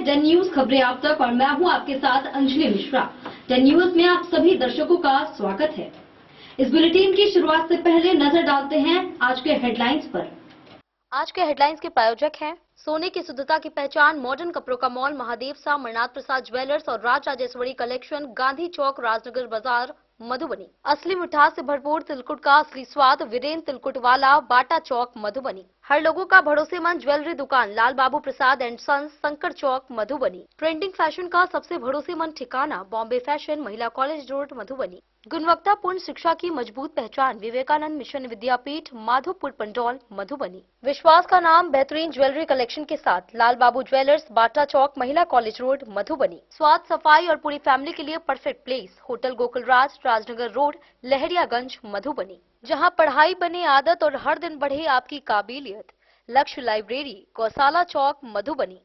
10 news खबरें आप तक और मैं हूं आपके साथ अंजलि मिश्रा। 10 न्यूज में आप सभी दर्शकों का स्वागत है। इस बुलेटिन की शुरुआत से पहले नजर डालते हैं आज के हेडलाइंस पर। आज के हेडलाइंस के प्रायोजक हैं सोने की शुद्धता की पहचान मॉडर्न कपड़ों का मॉल महादेव सा मरनाथ प्रसाद ज्वेलर्स और राज राजेश्वरी कलेक्शन, गांधी चौक, राजनगर बाजार, मधुबनी। असली मिठास से भरपूर तिलकुट का असली स्वाद, वीरेन तिलकुट वाला, बाटा चौक, मधुबनी। हर लोगों का भरोसेमंद ज्वेलरी दुकान Lal Babu Prasad and sons, Shankar Chowk, Madhubani. Trending fashion का सबसे भरोसेमंद ठिकाना बॉम्बे फैशन, महिला कॉलेज रोड, मधुबनी। गुणवत्तापूर्ण शिक्षा की मजबूत पहचान विवेकानंद मिशन विद्यापीठ, माधोपुर पंडौल, मधुबनी। विश्वास का नाम बेहतरीन ज्वेलरी कलेक्शन के साथ लाल बाबू ज्वेलर्स, बाटा चौक, महिला कॉलेज रोड, मधुबनी। स्वाद, सफाई और पूरी फैमिली के लिए perfect place hotel Gokulraj, Rajnagar road, Lahariaganj, Madhubani. जहां पढ़ाई बने आदत और हर दिन बढ़े आपकी काबिलियत। लक्ष्य लाइब्रेरी, गौशाला चौक, मधुबनी।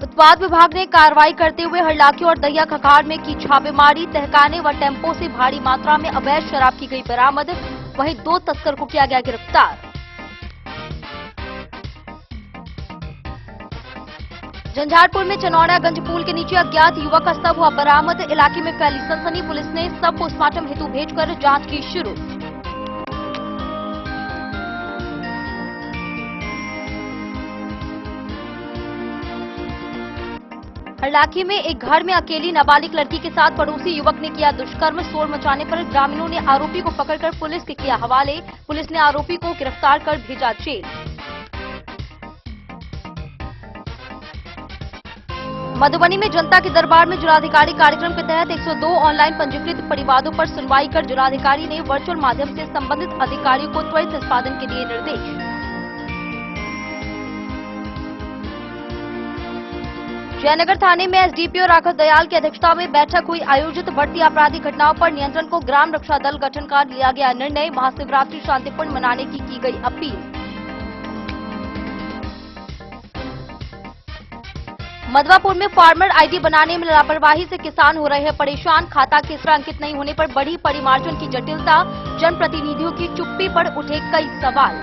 उत्पाद विभाग ने कार्रवाई करते हुए हरलाखी और दहिया खखाड़ में की छापेमारी। तहखाने व टेम्पो से भारी मात्रा में अवैध शराब की गई बरामद। वहीं 2 तस्कर को किया गया गिरफ्तार। झंझारपुर में चनौड़ागंज पुल के नीचे अज्ञात युवक का शव हुआ बरामद। इलाके में फैली सनसनी। पुलिस ने शव पोस्टमार्टम हेतु भेजकर जांच की शुरू। हरलाखी में एक घर में अकेली नाबालिग लड़की के साथ पड़ोसी युवक ने किया दुष्कर्म। शोर मचाने पर ग्रामीणों ने आरोपी को पकड़कर पुलिस के किया हवाले। पुलिस ने आरोपी को गिरफ्तार कर भेजा जेल। मधुबनी में जनता के दरबार में जिलाधिकारी कार्यक्रम के तहत 102 ऑनलाइन पंजीकृत परिवारों पर सुनवाई कर जिलाधिकारी ने वर्चुअल माध्यम से संबंधित अधिकारियों को त्वरित निष्पादन के दिए निर्देश। जयनगर थाने में एसडीपीओ राघव दयाल की अध्यक्षता में बैठक हुई आयोजित। बढ़ती आपराधिक घटनाओं पर नियंत्रण को ग्राम रक्षा दल गठन का लिया गया निर्णय। महाशिवरात्रि शांतिपूर्ण मनाने की गई अपील। मधवापुर में फार्मर आईडी बनाने में लापरवाही से किसान हो रहे हैं परेशान। खाता केसरा अंकित नहीं होने पर बढ़ी परिमार्जन की जटिलता। जनप्रतिनिधियों की चुप्पी पर उठे कई सवाल।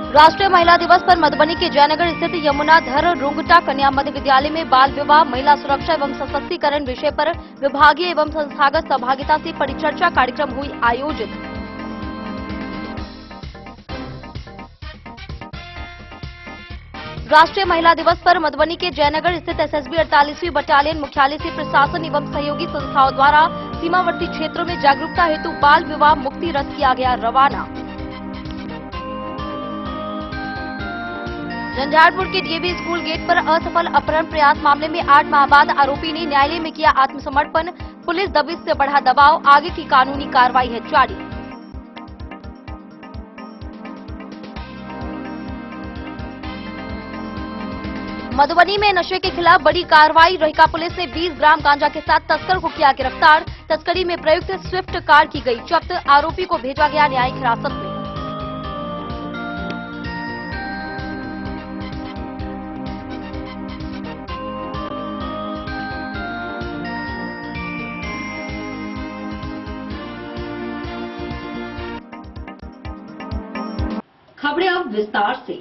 राष्ट्रीय महिला दिवस पर मधुबनी के जयनगर स्थित यमुना धर रुंगटा कन्या मध्य विद्यालय में बाल विवाह, महिला सुरक्षा एवं सशक्तिकरण विषय पर विभागीय एवं संस्थागत सहभागिता से परिचर्चा कार्यक्रम हुई आयोजित। राष्ट्रीय महिला दिवस पर मधुबनी के जयनगर स्थित एसएसबी 48वीं बटालियन मुख्यालय से प्रशासन एवं सहयोगी संस्थाओं द्वारा सीमावर्ती क्षेत्रों में जागरूकता हेतु बाल विवाह मुक्ति रथ किया गया रवाना। झंझारपुर के डीएवी स्कूल गेट पर असफल अपहरण प्रयास मामले में 8 माह बाद आरोपी ने न्यायालय में किया आत्मसमर्पण। पुलिस दबिश से बढ़ा दबाव, आगे की कानूनी कार्रवाई है जारी। मधुबनी में नशे के खिलाफ बड़ी कार्रवाई। रहिका पुलिस ने 20 ग्राम गांजा के साथ तस्कर को किया गिरफ्तार। तस्करी में प्रयुक्त स्विफ्ट कार की गई जब्त। आरोपी को भेजा गया न्यायिक हिरासत में। खबरें अब विस्तार से।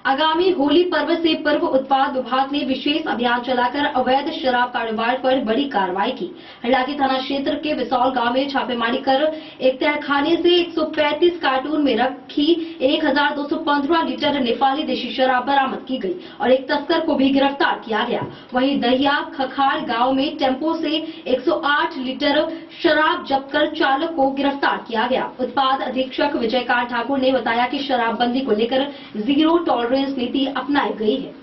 आगामी होली पर्व से पूर्व उत्पाद विभाग ने विशेष अभियान चलाकर अवैध शराब कारोबार पर बड़ी कार्रवाई की। हरलाखी थाना क्षेत्र के विसौल गांव में छापेमारी कर एक तहखाने से 135 कार्टून में रखी 1215 लीटर नेपाली देशी शराब बरामद की गई और एक तस्कर को भी गिरफ्तार किया गया। वहीं दहिया खखाड़ गांव में टेम्पो से 108 लीटर शराब जब्त कर चालक को गिरफ्तार किया गया। उत्पाद अधीक्षक विजयकांत ठाकुर ने बताया कि शराबबंदी को लेकर जीरो टॉलरेंस नीति अपनाई गई है।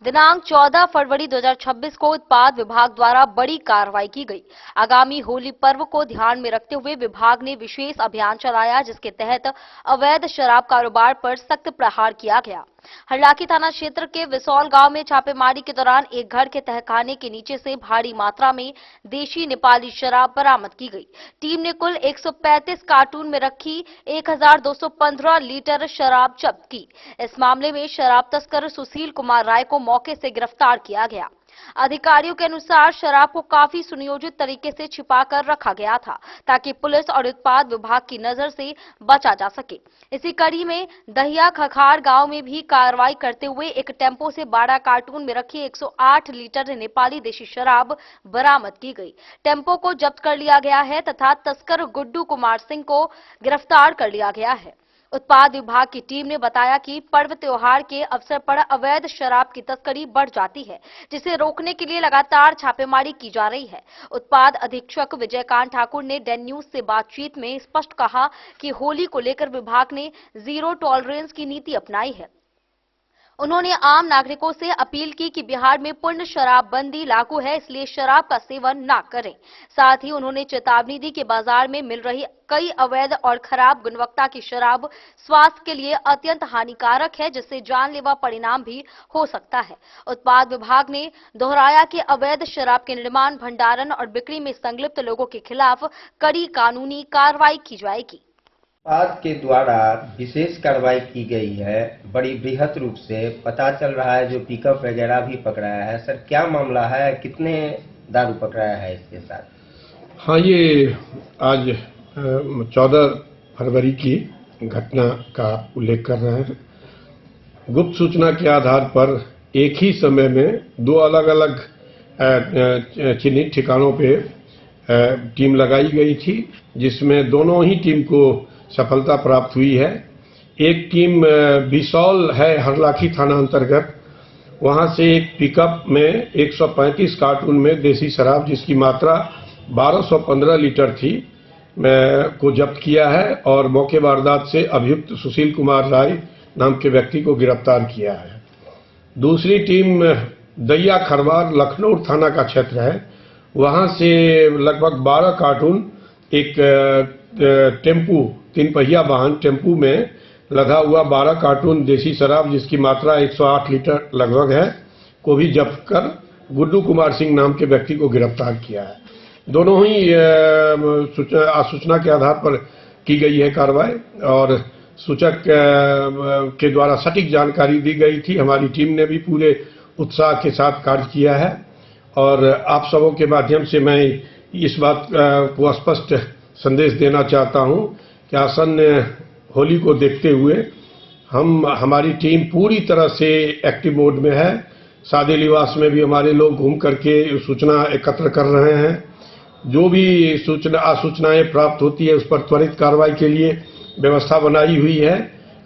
दिनांक 14 फरवरी 2026 को उत्पाद विभाग द्वारा बड़ी कार्रवाई की गई। आगामी होली पर्व को ध्यान में रखते हुए विभाग ने विशेष अभियान चलाया, जिसके तहत अवैध शराब कारोबार पर सख्त प्रहार किया गया। हरलाखी थाना क्षेत्र के विसौल गांव में छापेमारी के दौरान एक घर के तहखाने के नीचे से भारी मात्रा में देशी नेपाली शराब बरामद की गई। टीम ने कुल 135 कार्टून में रखी 1215 लीटर शराब जब्त की। इस मामले में शराब तस्कर सुशील कुमार राय को मौके से गिरफ्तार किया गया। अधिकारियों के अनुसार शराब को काफी सुनियोजित तरीके से छिपाकर रखा गया था ताकि पुलिस और उत्पाद विभाग की नजर से बचा जा सके। इसी कड़ी में दहिया खखार गांव में भी कार्रवाई करते हुए एक टेम्पो से 12 कार्टून में रखी 108 लीटर नेपाली देशी शराब बरामद की गई। टेम्पो को जब्त कर लिया गया है तथा तस्कर गुड्डू कुमार सिंह को गिरफ्तार कर लिया गया है। उत्पाद विभाग की टीम ने बताया कि पर्व त्योहार के अवसर पर अवैध शराब की तस्करी बढ़ जाती है, जिसे रोकने के लिए लगातार छापेमारी की जा रही है। उत्पाद अधीक्षक विजयकांत ठाकुर ने डेन न्यूज से बातचीत में स्पष्ट कहा कि होली को लेकर विभाग ने जीरो टॉलरेंस की नीति अपनाई है। उन्होंने आम नागरिकों से अपील की कि बिहार में पूर्ण शराबबंदी लागू है, इसलिए शराब का सेवन न करें। साथ ही उन्होंने चेतावनी दी कि बाजार में मिल रही कई अवैध और खराब गुणवत्ता की शराब स्वास्थ्य के लिए अत्यंत हानिकारक है, जिससे जानलेवा परिणाम भी हो सकता है। उत्पाद विभाग ने दोहराया कि अवैध शराब के निर्माण, भंडारण और बिक्री में संलिप्त लोगों के खिलाफ कड़ी कानूनी कार्रवाई की जाएगी। उत्पाद के द्वारा विशेष कार्रवाई की गई है, बड़ी बृहत रूप से पता चल रहा है। जो पिकअप वगैरह भी पकड़ाया है, सर क्या मामला है, कितने दारू पकड़ाया है इसके साथ? हाँ, ये आज 14 फरवरी की घटना का उल्लेख कर रहे हैं। गुप्त सूचना के आधार पर एक ही समय में दो अलग अलग चिन्हित ठिकानों पे टीम लगाई गई थी, जिसमें दोनों ही टीम को सफलता प्राप्त हुई है। एक टीम बिसौल है, हरलाखी थाना अंतर्गत, वहां से एक पिकअप में 135 कार्टून में देसी शराब जिसकी मात्रा 1215 लीटर थी को जब्त किया है और मौके वारदात से अभियुक्त सुशील कुमार राय नाम के व्यक्ति को गिरफ्तार किया है। दूसरी टीम दैया खरवार लखनऊ थाना का क्षेत्र है, वहां से लगभग 12 कार्टून एक टेम्पू, 3 पहिया वाहन टेम्पू में लदा हुआ 12 कार्टून देसी शराब जिसकी मात्रा 108 लीटर लगभग है को भी जब्त कर गुड्डू कुमार सिंह नाम के व्यक्ति को गिरफ्तार किया है। दोनों ही सूचना के आधार पर की गई है कार्रवाई और सूचक के द्वारा सटीक जानकारी दी गई थी। हमारी टीम ने भी पूरे उत्साह के साथ कार्य किया है और आप सबों के माध्यम से मैं इस बात को स्पष्ट संदेश देना चाहता हूं कि आसन्न होली को देखते हुए हमारी टीम पूरी तरह से एक्टिव मोड में है। सादे लिबास में भी हमारे लोग घूम करके सूचना एकत्र कर रहे हैं। जो भी सूचनाएं प्राप्त होती है उस पर त्वरित कार्रवाई के लिए व्यवस्था बनाई हुई है।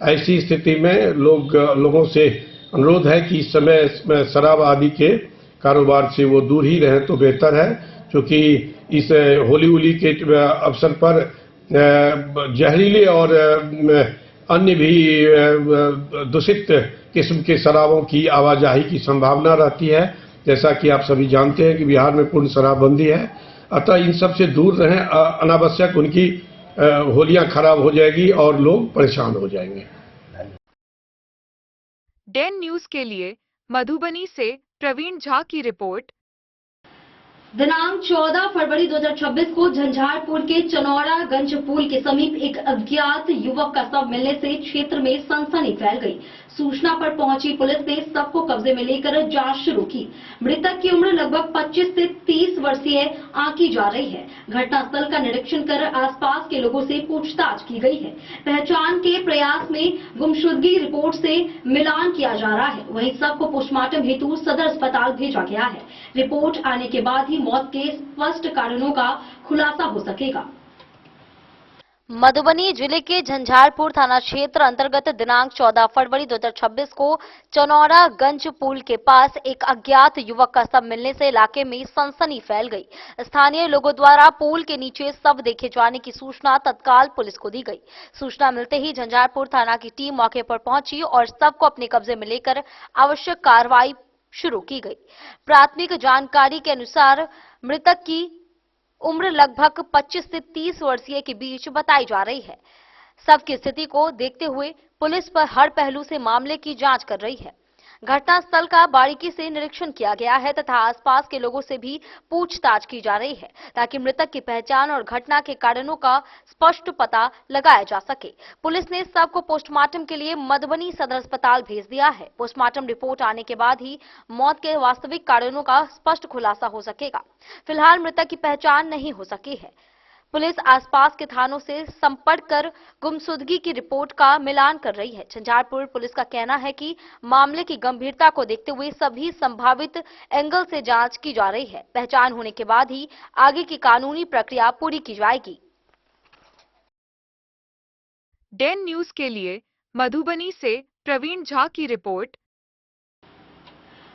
ऐसी स्थिति में लोगों से अनुरोध है कि इस समय शराब आदि के कारोबार से वो दूर ही रहें तो बेहतर है, क्योंकि इस होली के अवसर पर जहरीले और अन्य भी दूषित किस्म के शराबों की आवाजाही की संभावना रहती है। जैसा कि आप सभी जानते हैं कि बिहार में पूर्ण शराबबंदी है, अतः इन सब से दूर रहें। अनावश्यक उनकी होलियां खराब हो जाएगी और लोग परेशान हो जाएंगे। डेन न्यूज के लिए मधुबनी से प्रवीण झा की रिपोर्ट। दिनांक 14 फरवरी 2026 को झंझारपुर के चनौरागंज पुल के समीप एक अज्ञात युवक का शव मिलने से क्षेत्र में सनसनी फैल गई। सूचना पर पहुंची पुलिस ने शव को कब्जे में लेकर जांच शुरू की। मृतक की उम्र लगभग 25 से 30 वर्षीय आंकी जा रही है। घटनास्थल का निरीक्षण कर आसपास के लोगों से पूछताछ की गई है। पहचान के प्रयास में गुमशुदगी रिपोर्ट से मिलान किया जा रहा है। वहीं शव को पोस्टमार्टम हेतु सदर अस्पताल भेजा गया है। रिपोर्ट आने के बाद ही मौत के स्पष्ट कारणों का खुलासा हो सकेगा। मधुबनी जिले के झंझारपुर थाना क्षेत्र अंतर्गत दिनांक 14 फरवरी 2026 को चनौरागंज पुल के पास एक अज्ञात युवक का शव मिलने से इलाके में सनसनी फैल गई। स्थानीय लोगों द्वारा पुल के नीचे शव देखे जाने की सूचना तत्काल पुलिस को दी गई। सूचना मिलते ही झंझारपुर थाना की टीम मौके पर पहुंची और शव को अपने कब्जे में लेकर आवश्यक कार्रवाई शुरू की गई। प्राथमिक जानकारी के अनुसार मृतक की उम्र लगभग 25 से 30 वर्षीय के बीच बताई जा रही है। शव की स्थिति को देखते हुए पुलिस पर हर पहलू से मामले की जांच कर रही है। घटनास्थल का बारीकी से निरीक्षण किया गया है तथा आसपास के लोगों से भी पूछताछ की जा रही है ताकि मृतक की पहचान और घटना के कारणों का स्पष्ट पता लगाया जा सके। पुलिस ने शव को पोस्टमार्टम के लिए मधुबनी सदर अस्पताल भेज दिया है। पोस्टमार्टम रिपोर्ट आने के बाद ही मौत के वास्तविक कारणों का स्पष्ट खुलासा हो सकेगा। फिलहाल मृतक की पहचान नहीं हो सकी है। पुलिस आसपास के थानों से संपर्क कर गुमशुदगी की रिपोर्ट का मिलान कर रही है। झंझारपुर पुलिस का कहना है कि मामले की गंभीरता को देखते हुए सभी संभावित एंगल से जांच की जा रही है। पहचान होने के बाद ही आगे की कानूनी प्रक्रिया पूरी की जाएगी। डेन न्यूज के लिए मधुबनी से प्रवीण झा की रिपोर्ट।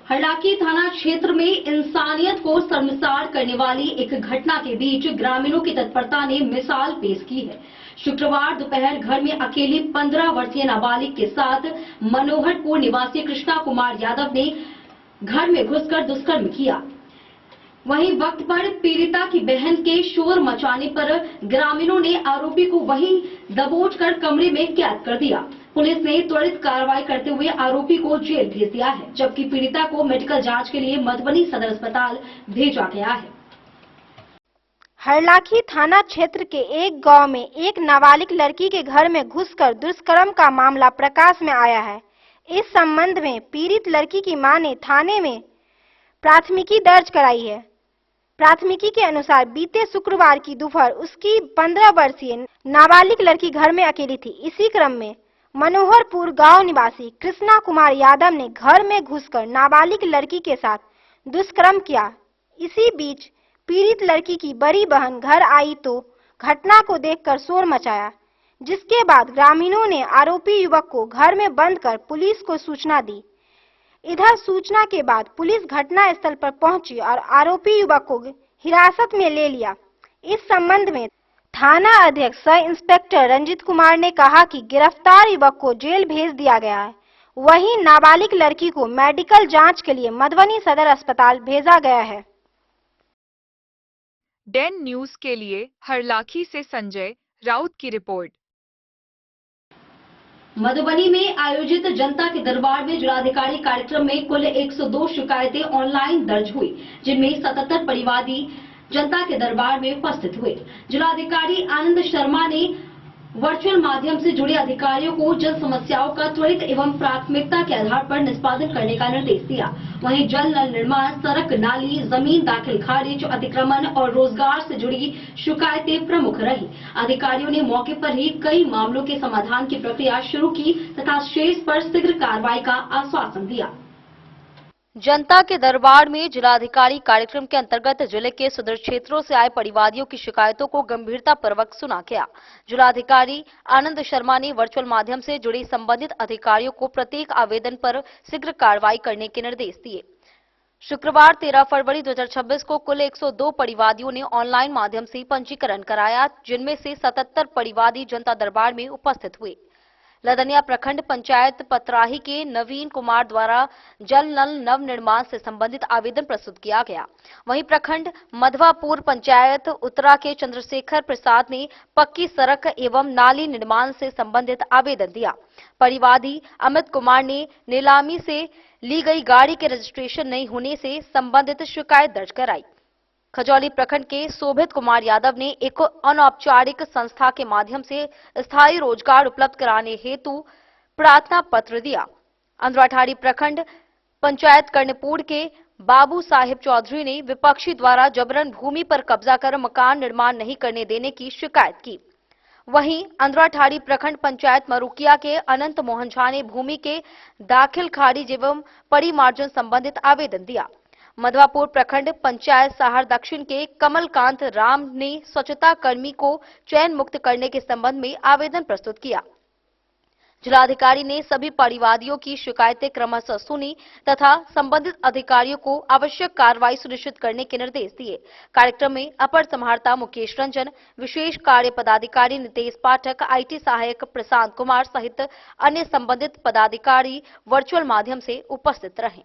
हरलाखी थाना क्षेत्र में इंसानियत को शर्मसार करने वाली एक घटना के बीच ग्रामीणों की तत्परता ने मिसाल पेश की है। शुक्रवार दोपहर घर में अकेली 15 वर्षीय नाबालिग के साथ मनोहरपुर निवासी कृष्णा कुमार यादव ने घर में घुसकर दुष्कर्म किया। वहीं वक्त पर पीड़िता की बहन के शोर मचाने पर ग्रामीणों ने आरोपी को वहीं दबोचकर कमरे में कैद कर दिया। पुलिस ने त्वरित कार्रवाई करते हुए आरोपी को जेल भेज दिया है, जबकि पीड़िता को मेडिकल जांच के लिए मधुबनी सदर अस्पताल भेजा गया है। हरलाखी थाना क्षेत्र के एक गांव में एक नाबालिग लड़की के घर में घुसकर दुष्कर्म का मामला प्रकाश में आया है। इस संबंध में पीड़ित लड़की की मां ने थाने में प्राथमिकी दर्ज कराई है। प्राथमिकी के अनुसार बीते शुक्रवार की दोपहर उसकी 15 वर्षीय नाबालिग लड़की घर में अकेली थी। इसी क्रम में मनोहरपुर गांव निवासी कृष्णा कुमार यादव ने घर में घुसकर नाबालिग लड़की के साथ दुष्कर्म किया। इसी बीच पीड़ित लड़की की बड़ी बहन घर आई तो घटना को देखकर शोर मचाया, जिसके बाद ग्रामीणों ने आरोपी युवक को घर में बंद कर पुलिस को सूचना दी। इधर सूचना के बाद पुलिस घटना स्थल पर पहुंची और आरोपी युवक को हिरासत में ले लिया। इस संबंध में थाना अध्यक्ष सह इंस्पेक्टर रंजित कुमार ने कहा कि गिरफ्तार युवक को जेल भेज दिया गया है। वहीं नाबालिग लड़की को मेडिकल जांच के लिए मधुबनी सदर अस्पताल भेजा गया है। डेन न्यूज के लिए हरलाखी से संजय राउत की रिपोर्ट। मधुबनी में आयोजित जनता के दरबार में जिलाधिकारी कार्यक्रम में कुल 102 शिकायतें ऑनलाइन दर्ज हुई, जिनमें 77 परिवादी जनता के दरबार में उपस्थित हुए। जिलाधिकारी आनंद शर्मा ने वर्चुअल माध्यम से जुड़े अधिकारियों को जल समस्याओं का त्वरित एवं प्राथमिकता के आधार पर निष्पादन करने का निर्देश दिया। वहीं जल नल निर्माण, सड़क नाली, जमीन दाखिल खारिज, अतिक्रमण और रोजगार से जुड़ी शिकायतें प्रमुख रही। अधिकारियों ने मौके पर ही कई मामलों के समाधान की प्रक्रिया शुरू की तथा शेष पर शीघ्र कार्रवाई का आश्वासन दिया। जनता के दरबार में जिलाधिकारी कार्यक्रम के अंतर्गत जिले के सुदूर क्षेत्रों से आए परिवादियों की शिकायतों को गंभीरतापूर्वक सुना गया। जिलाधिकारी आनंद शर्मा ने वर्चुअल माध्यम से जुड़े संबंधित अधिकारियों को प्रत्येक आवेदन पर शीघ्र कार्रवाई करने के निर्देश दिए। शुक्रवार 13 फरवरी 2026 को कुल 102 परिवादियों ने ऑनलाइन माध्यम से पंजीकरण कराया, जिनमें से 77 परिवादी जनता दरबार में उपस्थित हुए। लदनिया प्रखंड पंचायत पतराही के नवीन कुमार द्वारा जल नल नव निर्माण से संबंधित आवेदन प्रस्तुत किया गया। वहीं प्रखंड मधवापुर पंचायत उत्तरा के चंद्रशेखर प्रसाद ने पक्की सड़क एवं नाली निर्माण से संबंधित आवेदन दिया। परिवादी अमित कुमार ने नीलामी से ली गई गाड़ी के रजिस्ट्रेशन नहीं होने से संबंधित शिकायत दर्ज कराई। खजौली प्रखंड के शोभित कुमार यादव ने एक अनौपचारिक संस्था के माध्यम से स्थायी रोजगार उपलब्ध कराने हेतु प्रार्थना पत्र दिया। अंद्राठाड़ी प्रखंड पंचायत कर्णपुर के बाबू साहिब चौधरी ने विपक्षी द्वारा जबरन भूमि पर कब्जा कर मकान निर्माण नहीं करने देने की शिकायत की। वहीं अंद्राठाड़ी प्रखंड पंचायत मरुकिया के अनंत मोहन झा ने भूमि के दाखिल खारिज एवं परिमार्जन संबंधित आवेदन दिया। मधवापुर प्रखंड पंचायत सहार दक्षिण के कमलकांत राम ने स्वच्छता कर्मी को चयन मुक्त करने के संबंध में आवेदन प्रस्तुत किया। जिलाधिकारी ने सभी परिवादियों की शिकायतें क्रमशः सुनी तथा संबंधित अधिकारियों को आवश्यक कार्रवाई सुनिश्चित करने के निर्देश दिए। कार्यक्रम में अपर समाहर्ता मुकेश रंजन, विशेष कार्य पदाधिकारी नितेश पाठक, आईटी सहायक प्रशांत कुमार सहित अन्य संबंधित पदाधिकारी वर्चुअल माध्यम से उपस्थित रहे।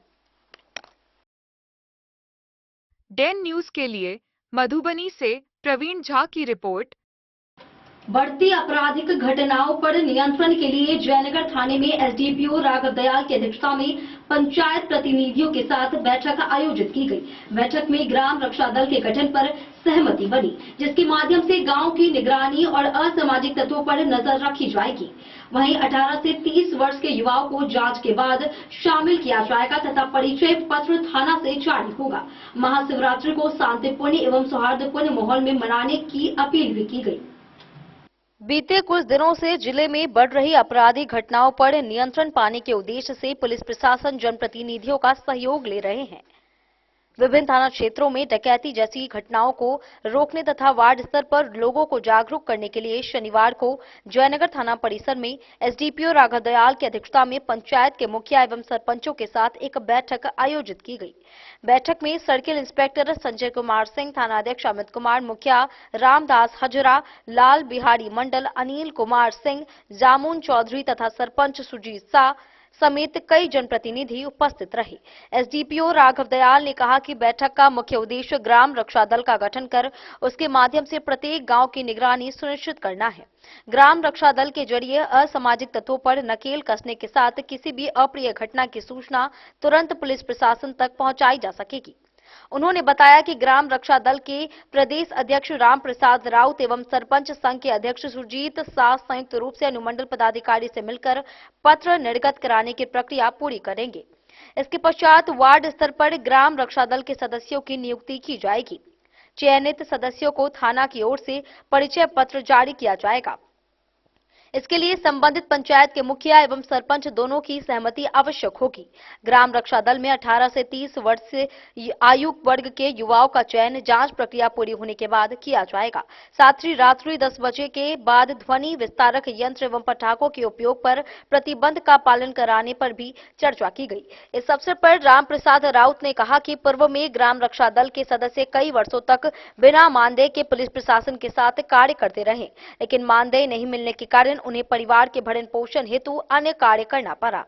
डेन न्यूज के लिए मधुबनी से प्रवीण झा की रिपोर्ट। बढ़ती आपराधिक घटनाओं पर नियंत्रण के लिए जयनगर थाने में एसडीपीओ राघव दयाल की अध्यक्षता में पंचायत प्रतिनिधियों के साथ बैठक आयोजित की गई। बैठक में ग्राम रक्षा दल के गठन पर सहमति बनी, जिसके माध्यम से गांव की निगरानी और असामाजिक तत्वों पर नजर रखी जाएगी। वहीं 18 से 30 वर्ष के युवाओं को जांच के बाद शामिल किया जाएगा तथा परिचय पत्र थाना से जारी होगा। महाशिवरात्रि को शांतिपूर्ण एवं सौहार्दपूर्ण माहौल में मनाने की अपील भी की गई। बीते कुछ दिनों से जिले में बढ़ रही आपराधिक घटनाओं पर नियंत्रण पाने के उद्देश्य से पुलिस प्रशासन जनप्रतिनिधियों का सहयोग ले रहे हैं। विभिन्न थाना क्षेत्रों में डकैती जैसी घटनाओं को रोकने तथा वार्ड स्तर पर लोगों को जागरूक करने के लिए शनिवार को जयनगर थाना परिसर में एसडीपीओ राघव दयाल की अध्यक्षता में पंचायत के मुखिया एवं सरपंचों के साथ एक बैठक आयोजित की गई। बैठक में सर्किल इंस्पेक्टर संजय कुमार सिंह, थाना अध्यक्ष अमित कुमार, मुखिया रामदास हजरा, लाल बिहारी मंडल, अनिल कुमार सिंह, जामुन चौधरी तथा सरपंच सुजीत शाह समेत कई जनप्रतिनिधि उपस्थित रहे। एसडीपीओ राघव दयाल ने कहा कि बैठक का मुख्य उद्देश्य ग्राम रक्षा दल का गठन कर उसके माध्यम से प्रत्येक गांव की निगरानी सुनिश्चित करना है। ग्राम रक्षा दल के जरिए असामाजिक तत्वों पर नकेल कसने के साथ किसी भी अप्रिय घटना की सूचना तुरंत पुलिस प्रशासन तक पहुंचाई जा सकेगी। उन्होंने बताया कि ग्राम रक्षा दल के प्रदेश अध्यक्ष राम प्रसाद राउत एवं सरपंच संघ के अध्यक्ष सुरजीत शाह संयुक्त रूप से अनुमंडल पदाधिकारी से मिलकर पत्र निर्गत कराने की प्रक्रिया पूरी करेंगे। इसके पश्चात वार्ड स्तर पर ग्राम रक्षा दल के सदस्यों की नियुक्ति की जाएगी। चयनित सदस्यों को थाना की ओर से परिचय पत्र जारी किया जाएगा। इसके लिए संबंधित पंचायत के मुखिया एवं सरपंच दोनों की सहमति आवश्यक होगी। ग्राम रक्षा दल में 18 से 30 वर्ष से आयु वर्ग के युवाओं का चयन जांच प्रक्रिया पूरी होने के बाद किया जाएगा। साथ ही रात्रि 10 बजे के बाद ध्वनि विस्तारक यंत्र एवं पटाखों के उपयोग पर प्रतिबंध का पालन कराने पर भी चर्चा की गई। इस अवसर पर राम प्रसाद राउत ने कहा कि पूर्व में ग्राम रक्षा दल के सदस्य कई वर्षों तक बिना मानदेय के पुलिस प्रशासन के साथ कार्य करते रहे, लेकिन मानदेय नहीं मिलने के कारण उन्हें परिवार के भरण पोषण हेतु अन्य कार्य करना पड़ा।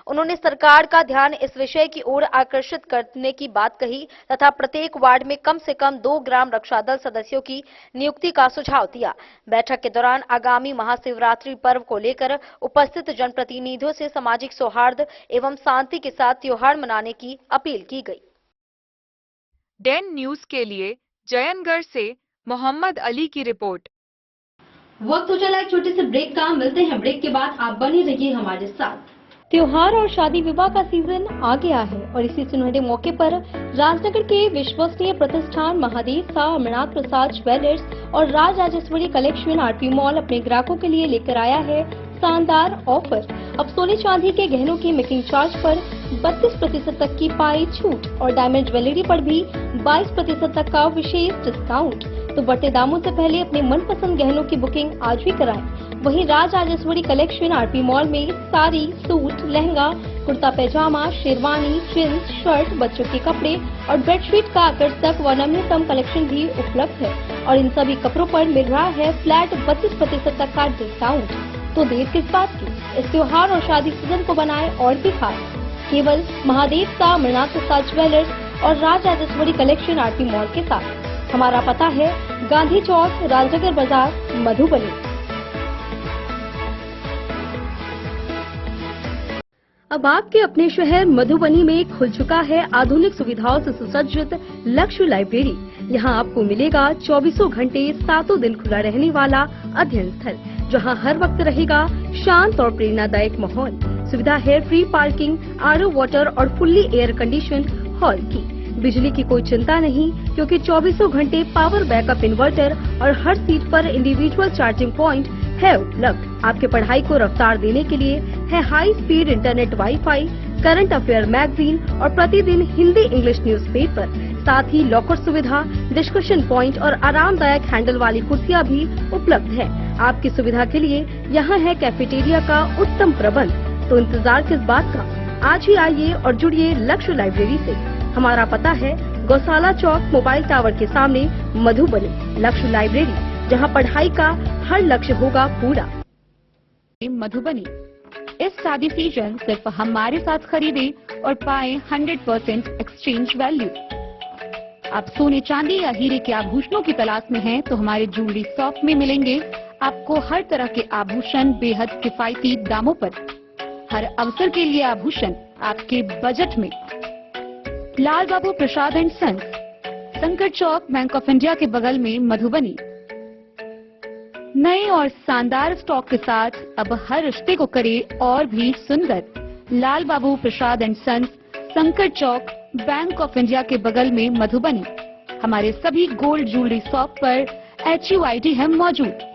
उन्होंने सरकार का ध्यान इस विषय की ओर आकर्षित करने की बात कही तथा प्रत्येक वार्ड में कम से कम 2 ग्राम रक्षा दल सदस्यों की नियुक्ति का सुझाव दिया। बैठक के दौरान आगामी महाशिवरात्रि पर्व को लेकर उपस्थित जनप्रतिनिधियों से सामाजिक सौहार्द एवं शांति के साथ त्योहार मनाने की अपील की गई। डेन न्यूज के लिए जयनगढ़ से मोहम्मद अली की रिपोर्ट। वक्त हो चला एक छोटे से ब्रेक का। मिलते हैं ब्रेक के बाद। आप बने रहिए हमारे साथ। त्योहार और शादी विवाह का सीजन आ गया है और इसी सुनहरे मौके पर राजनगर के विश्वसनीय प्रतिष्ठान महादेव शाह अमरनाथ प्रसाद ज्वेलर्स और Raj Rajeshwari collection RP mall अपने ग्राहकों के लिए लेकर आया है शानदार ऑफर। अब सोने चांदी के गहनों के मेकिंग चार्ज पर 32% तक की पाई छूट और डायमंड ज्वेलरी पर भी 22% तक का विशेष डिस्काउंट। तो बढ़ते दामों से पहले अपने मनपसंद गहनों की बुकिंग आज भी कराएं। वहीं Raj Rajeshwari collection RP mall में साड़ी, सूट, लहंगा, कुर्ता पैजामा, शेरवानी, जींस, शर्ट, बच्चों के कपड़े और बेडशीट का आकर्षक व नवीनतम कलेक्शन भी उपलब्ध है और इन सभी कपड़ों पर मिल रहा है फ्लैट 32% तक का डिस्काउंट। तो देर किस बात की, इस त्योहार और शादी सीजन को बनाए और भी खास। केवल महादेव शाह अमरनाथ प्रसाद ज्वेलर्स और Raj Rajeshwari collection RP mall के साथ। हमारा पता है गांधी चौक, राजनगर बाजार, मधुबनी। अब आपके अपने शहर मधुबनी में खुल चुका है आधुनिक सुविधाओं से सुसज्जित लक्ष्य लाइब्रेरी। यहाँ आपको मिलेगा 24 घंटे 7 दिन खुला रहने वाला अध्ययन स्थल, जहाँ हर वक्त रहेगा शांत और प्रेरणादायक माहौल। सुविधा है फ्री पार्किंग, आरओ वाटर और फुल्ली एयर कंडीशन हॉल की। बिजली की कोई चिंता नहीं, क्योंकि 24 घंटे पावर बैकअप इन्वर्टर और हर सीट पर इंडिविजुअल चार्जिंग पॉइंट है उपलब्ध। आपके पढ़ाई को रफ्तार देने के लिए है high speed internet, wifi, current affair magazine और प्रतिदिन हिंदी इंग्लिश न्यूज़पेपर। साथ ही लॉकर सुविधा, डिस्कशन पॉइंट और आरामदायक हैंडल वाली कुर्सियां भी उपलब्ध है। आपकी सुविधा के लिए यहाँ है कैफेटेरिया का उत्तम प्रबंध। तो इंतजार किस बात का, आज ही आइए और जुड़िए लक्ष्य लाइब्रेरी से। हमारा पता है गौशाला चौक, मोबाइल टावर के सामने, मधुबनी। लक्ष्य लाइब्रेरी, जहां पढ़ाई का हर लक्ष्य होगा पूरा। मधुबनी इस शादी सीजन सिर्फ हमारे साथ खरीदे और पाए 100% एक्सचेंज वैल्यू। आप सोने चांदी या हीरे के आभूषणों की तलाश में हैं तो हमारे ज्वेलरी शॉप में मिलेंगे आपको हर तरह के आभूषण बेहद किफायती दामों पर, हर अवसर के लिए आभूषण आपके बजट में। लाल बाबू प्रसाद एंड सन्स, संकट चौक, बैंक ऑफ इंडिया के बगल में, मधुबनी। नए और शानदार स्टॉक के साथ अब हर रिश्ते को करे और भी सुंदर। लाल बाबू प्रसाद एंड सन्स, संकट चौक, बैंक ऑफ इंडिया के बगल में, मधुबनी। हमारे सभी गोल्ड ज्वेलरी शॉप पर HUID है मौजूद।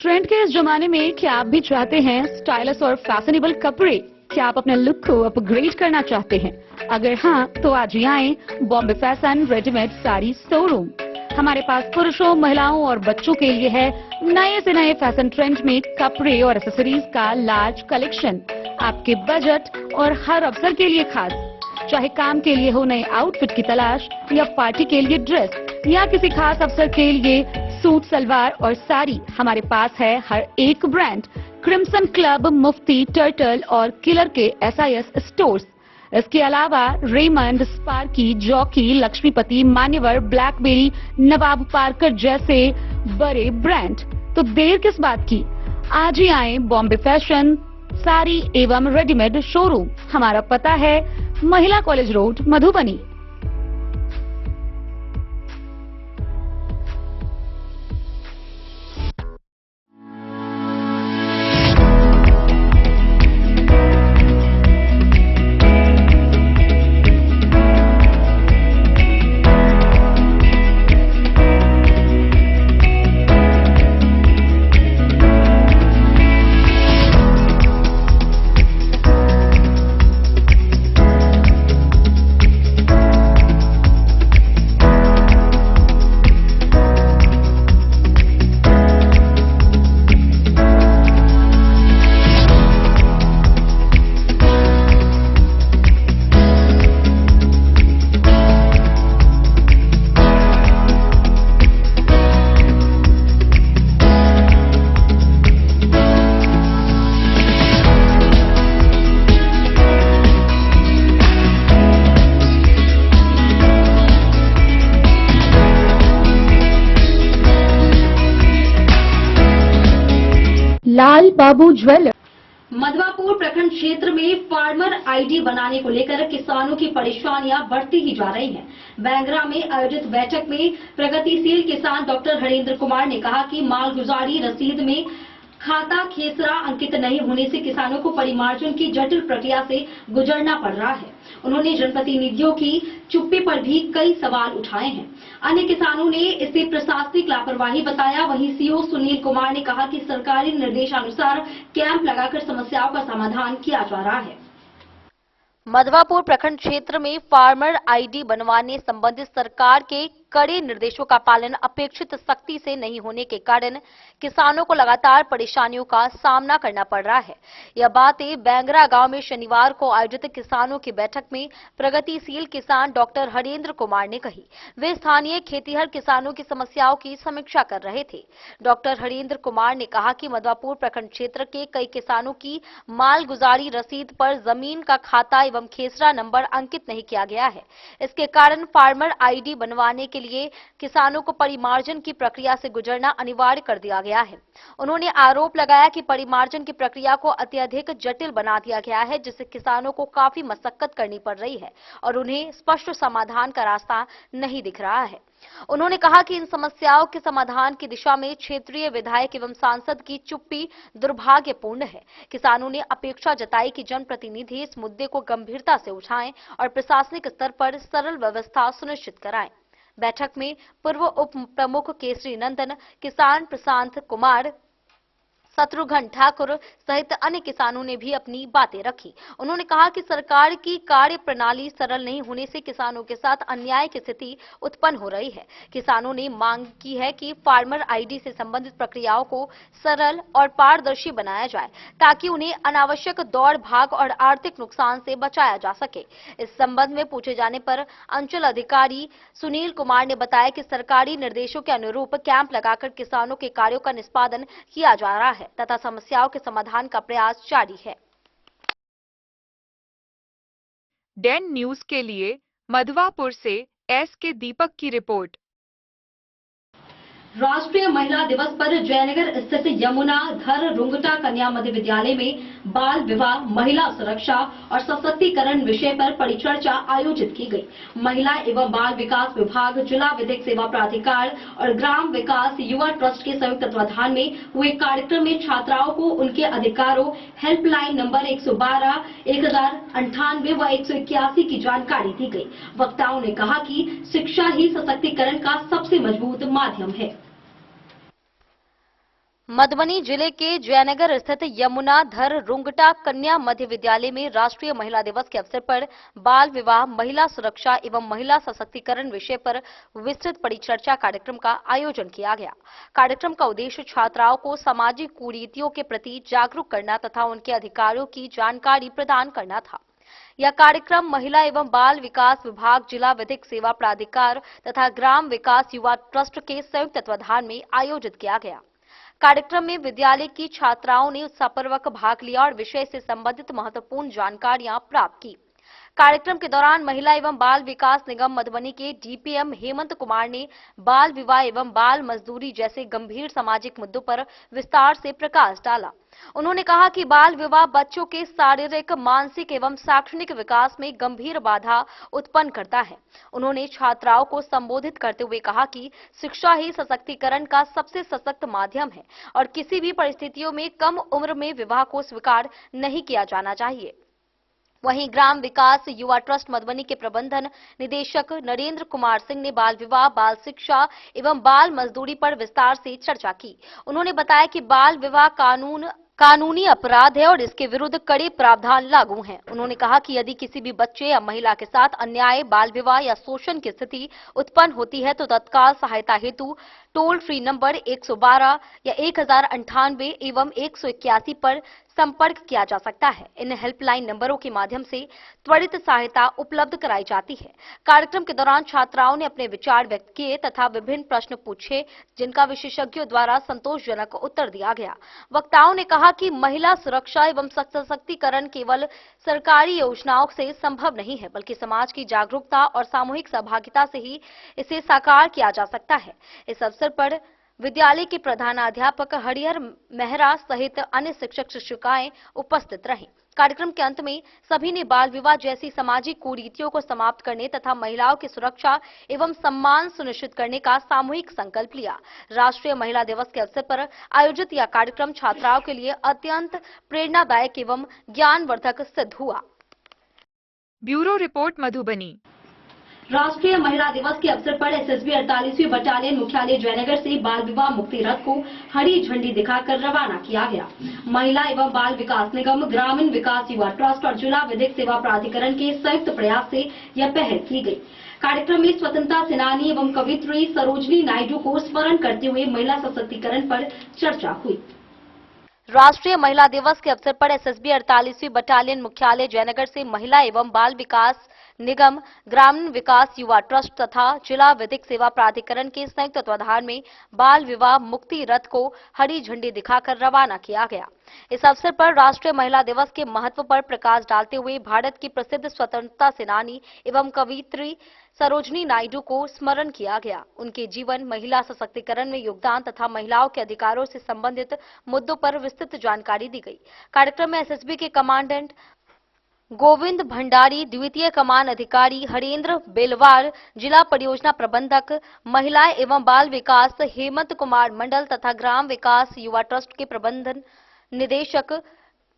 ट्रेंड के इस जमाने में क्या आप भी चाहते हैं स्टाइलिश और फैशनेबल कपड़े? क्या आप अपने लुक को अपग्रेड करना चाहते हैं? अगर हाँ, तो आज ही आए Bombay fashion readymade sari showroom. हमारे पास पुरुषों, महिलाओं और बच्चों के लिए है नए से नए फैशन ट्रेंड में कपड़े और एक्सेसरीज का लार्ज कलेक्शन, आपके बजट और हर अवसर के लिए खास। चाहे काम के लिए हो नए आउटफिट की तलाश, या पार्टी के लिए ड्रेस, या किसी खास अवसर के लिए सूट, सलवार और साड़ी, हमारे पास है हर एक ब्रांड। क्रिम्सन क्लब, मुफ्ती, टर्टल और किलर के SIS स्टोर्स। इसके अलावा रेमंड, स्पार्की, जॉकी, लक्ष्मीपति, मान्यवर, ब्लैकबेरी, नवाब पार्कर जैसे बड़े ब्रांड। तो देर किस बात की, आज ही आए बॉम्बे फैशन साड़ी एवं रेडीमेड शोरूम। हमारा पता है महिला कॉलेज रोड, मधुबनी। लाल बाबू ज्वेलर। मधवापुर प्रखंड क्षेत्र में फार्मर आईडी बनाने को लेकर किसानों की परेशानियां बढ़ती ही जा रही हैं। बैंगरा में आयोजित बैठक में प्रगतिशील किसान डॉक्टर हरेंद्र कुमार ने कहा कि मालगुजारी रसीद में खाता खेसरा अंकित नहीं होने से किसानों को परिमार्जन की जटिल प्रक्रिया से गुजरना पड़ रहा है। उन्होंने जनप्रतिनिधियों की चुप्पी पर भी कई सवाल उठाए हैं। अन्य किसानों ने इसे प्रशासनिक लापरवाही बताया। वहीं सीओ सुनील कुमार ने कहा कि सरकारी निर्देशानुसार कैंप लगाकर समस्याओं का समाधान किया जा रहा है। मधवापुर प्रखंड क्षेत्र में फार्मर आईडी बनवाने संबंधित सरकार के कड़े निर्देशों का पालन अपेक्षित सख्ती से नहीं होने के कारण किसानों को लगातार परेशानियों का सामना करना पड़ रहा है। यह बातें बैंगरा गांव में शनिवार को आयोजित किसानों की बैठक में प्रगतिशील किसान डॉक्टर हरेंद्र कुमार ने कही। वे स्थानीय खेतीहर किसानों की समस्याओं की समीक्षा कर रहे थे। डॉक्टर हरेंद्र कुमार ने कहा कि मधवापुर प्रखंड क्षेत्र के कई किसानों की मालगुजारी रसीद पर जमीन का खाता एवं खेसरा नंबर अंकित नहीं किया गया है। इसके कारण फार्मर आईडी बनवाने के लिए किसानों को परिमार्जन की प्रक्रिया से गुजरना अनिवार्य कर दिया गया है। उन्होंने आरोप लगाया कि परिमार्जन की प्रक्रिया को अत्यधिक जटिल बना दिया गया है, जिससे किसानों को काफी मशक्कत करनी पड़ रही है और उन्हें स्पष्ट समाधान का रास्ता नहीं दिख रहा है। उन्होंने कहा कि इन समस्याओं के समाधान की दिशा में क्षेत्रीय विधायक एवं सांसद की चुप्पी दुर्भाग्यपूर्ण है। किसानों ने अपेक्षा जताई कि जनप्रतिनिधि इस मुद्दे को गंभीरता से उठाएं और प्रशासनिक स्तर पर सरल व्यवस्था सुनिश्चित कराएं। बैठक में पूर्व उप प्रमुख केसरी नंदन, किसान प्रशांत कुमार, शत्रुघ्न ठाकुर सहित अन्य किसानों ने भी अपनी बातें रखी। उन्होंने कहा कि सरकार की कार्य प्रणाली सरल नहीं होने से किसानों के साथ अन्याय की स्थिति उत्पन्न हो रही है। किसानों ने मांग की है कि फार्मर आईडी से संबंधित प्रक्रियाओं को सरल और पारदर्शी बनाया जाए ताकि उन्हें अनावश्यक दौड़ भाग और आर्थिक नुकसान से बचाया जा सके। इस संबंध में पूछे जाने पर अंचल अधिकारी सुनील कुमार ने बताया कि सरकारी निर्देशों के अनुरूप कैंप लगाकर किसानों के कार्यों का निष्पादन किया जा रहा है तथा समस्याओं के समाधान का प्रयास जारी है। डैन न्यूज के लिए मधवापुर से एस के दीपक की रिपोर्ट। राष्ट्रीय महिला दिवस पर जयनगर स्थित यमुना धर रुंगटा कन्या मध्य विद्यालय में बाल विवाह, महिला सुरक्षा और सशक्तिकरण विषय पर परिचर्चा आयोजित की गई। महिला एवं बाल विकास विभाग, जिला विधिक सेवा प्राधिकार और ग्राम विकास युवा ट्रस्ट के संयुक्त तत्वाधान में हुए कार्यक्रम में छात्राओं को उनके अधिकारों, हेल्पलाइन नंबर 112, 1098 व 181 की जानकारी दी गई। वक्ताओं ने कहा कि शिक्षा ही सशक्तिकरण का सबसे मजबूत माध्यम है। मधुबनी जिले के जयनगर स्थित यमुना धर रुंगटा कन्या मध्य विद्यालय में राष्ट्रीय महिला दिवस के अवसर पर बाल विवाह, महिला सुरक्षा एवं महिला सशक्तिकरण विषय पर विस्तृत परिचर्चा कार्यक्रम का आयोजन किया गया। कार्यक्रम का उद्देश्य छात्राओं को सामाजिक कुरीतियों के प्रति जागरूक करना तथा उनके अधिकारों की जानकारी प्रदान करना था। यह कार्यक्रम महिला एवं बाल विकास विभाग, जिला विधिक सेवा प्राधिकार तथा ग्राम विकास युवा ट्रस्ट के संयुक्त तत्वाधान में आयोजित किया गया। कार्यक्रम में विद्यालय की छात्राओं ने उत्साहपूर्वक भाग लिया और विषय से संबंधित महत्वपूर्ण जानकारियां प्राप्त की। कार्यक्रम के दौरान महिला एवं बाल विकास निगम मधुबनी के डीपीएम हेमंत कुमार ने बाल विवाह एवं बाल मजदूरी जैसे गंभीर सामाजिक मुद्दों पर विस्तार से प्रकाश डाला। उन्होंने कहा कि बाल विवाह बच्चों के शारीरिक, मानसिक एवं शैक्षणिक विकास में गंभीर बाधा उत्पन्न करता है। उन्होंने छात्राओं को संबोधित करते हुए कहा कि शिक्षा ही सशक्तिकरण का सबसे सशक्त माध्यम है और किसी भी परिस्थितियों में कम उम्र में विवाह को स्वीकार नहीं किया जाना चाहिए। वहीं ग्राम विकास युवा ट्रस्ट मधुबनी के प्रबंधन निदेशक नरेंद्र कुमार सिंह ने बाल विवाह, बाल शिक्षा एवं बाल मजदूरी पर विस्तार से चर्चा की। उन्होंने बताया कि बाल विवाह कानूनी अपराध है और इसके विरुद्ध कड़े प्रावधान लागू हैं। उन्होंने कहा कि यदि किसी भी बच्चे या महिला के साथ अन्याय, बाल विवाह या शोषण की स्थिति उत्पन्न होती है तो तत्काल सहायता हेतु टोल फ्री नंबर 112 या 1098 एवं 181 पर संपर्क किया जा सकता है। इन हेल्पलाइन नंबरों के माध्यम से त्वरित सहायता उपलब्ध कराई जाती है। कार्यक्रम के दौरान छात्राओं ने अपने विचार व्यक्त किए तथा विभिन्न प्रश्न पूछे जिनका विशेषज्ञों द्वारा संतोषजनक उत्तर दिया गया। वक्ताओं ने कहा कि महिला सुरक्षा एवं सशक्तिकरण केवल सरकारी योजनाओं से संभव नहीं है बल्कि समाज की जागरूकता और सामूहिक सहभागिता से ही इसे साकार किया जा सकता है। इस अवसर पर विद्यालय के प्रधानाध्यापक हरिहर मेहरा सहित अन्य शिक्षक शिक्षिकाएं उपस्थित रहीं। कार्यक्रम के अंत में सभी ने बाल विवाह जैसी सामाजिक कुरीतियों को समाप्त करने तथा महिलाओं की सुरक्षा एवं सम्मान सुनिश्चित करने का सामूहिक संकल्प लिया। राष्ट्रीय महिला दिवस के अवसर पर आयोजित यह कार्यक्रम छात्राओं के लिए अत्यंत प्रेरणादायक एवं ज्ञानवर्धक सिद्ध हुआ। Bureau report Madhubani. राष्ट्रीय महिला दिवस के अवसर पर एसएसबी 48वीं बटालियन मुख्यालय जयनगर से बाल विवाह मुक्ति रथ को हरी झंडी दिखाकर रवाना किया गया। महिला एवं बाल विकास निगम, ग्रामीण विकास युवा ट्रस्ट और जिला विधिक सेवा प्राधिकरण के संयुक्त प्रयास से यह पहल की गई। कार्यक्रम में स्वतंत्रता सेनानी एवं कवित्री सरोजनी नायडू को स्मरण करते हुए महिला सशक्तिकरण पर चर्चा हुई। राष्ट्रीय महिला दिवस के अवसर पर एसएसबी 48वीं बटालियन मुख्यालय जयनगर से महिला एवं बाल विकास निगम, ग्रामीण विकास युवा ट्रस्ट तथा जिला विधिक सेवा प्राधिकरण के संयुक्त तत्वाधान में बाल विवाह मुक्ति रथ को हरी झंडी दिखाकर रवाना किया गया। इस अवसर पर राष्ट्रीय महिला दिवस के महत्व पर प्रकाश डालते हुए भारत की प्रसिद्ध स्वतंत्रता सेनानी एवं कवित्री सरोजनी नायडू को स्मरण किया गया। उनके जीवन, महिला सशक्तिकरण में योगदान तथा महिलाओं के अधिकारों से संबंधित मुद्दों पर विस्तृत जानकारी दी गई। कार्यक्रम में एसएसबी के कमांडेंट गोविंद भंडारी, द्वितीय कमान अधिकारी हरेंद्र बेलवार, जिला परियोजना प्रबंधक महिला एवं बाल विकास हेमंत कुमार मंडल तथा ग्राम विकास युवा ट्रस्ट के प्रबंधन निदेशक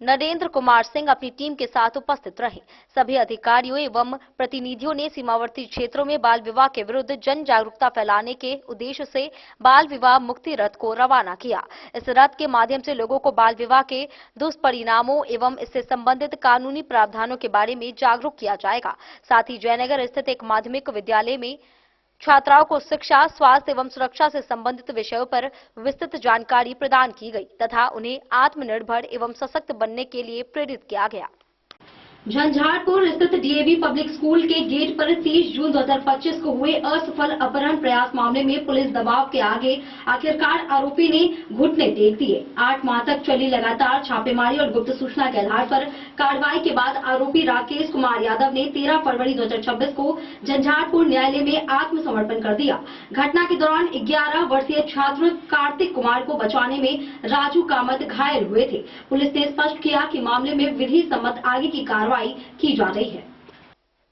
नरेंद्र कुमार सिंह अपनी टीम के साथ उपस्थित रहे। सभी अधिकारियों एवं प्रतिनिधियों ने सीमावर्ती क्षेत्रों में बाल विवाह के विरुद्ध जन जागरूकता फैलाने के उद्देश्य से बाल विवाह मुक्ति रथ को रवाना किया। इस रथ के माध्यम से लोगों को बाल विवाह के दुष्परिणामों एवं इससे संबंधित कानूनी प्रावधानों के बारे में जागरूक किया जाएगा। साथ ही जयनगर स्थित एक माध्यमिक विद्यालय में छात्राओं को शिक्षा, स्वास्थ्य एवं सुरक्षा से संबंधित विषयों पर विस्तृत जानकारी प्रदान की गई तथा उन्हें आत्मनिर्भर एवं सशक्त बनने के लिए प्रेरित किया गया। झंझारपुर स्थित डीएवी पब्लिक स्कूल के गेट पर 30 जून 2025 को हुए असफल अपहरण प्रयास मामले में पुलिस दबाव के आगे आखिरकार आरोपी ने घुटने टेक दिए। 8 माह तक चली लगातार छापेमारी और गुप्त सूचना के आधार पर कार्रवाई के बाद आरोपी राकेश कुमार यादव ने 13 फरवरी 2026 को झंझारपुर न्यायालय में आत्मसमर्पण कर दिया। घटना के दौरान 11 वर्षीय छात्र कार्तिक कुमार को बचाने में राजू कामत घायल हुए थे। पुलिस ने स्पष्ट किया कि मामले में विधि सम्मत आगे की कार्रवाई की जा रही है।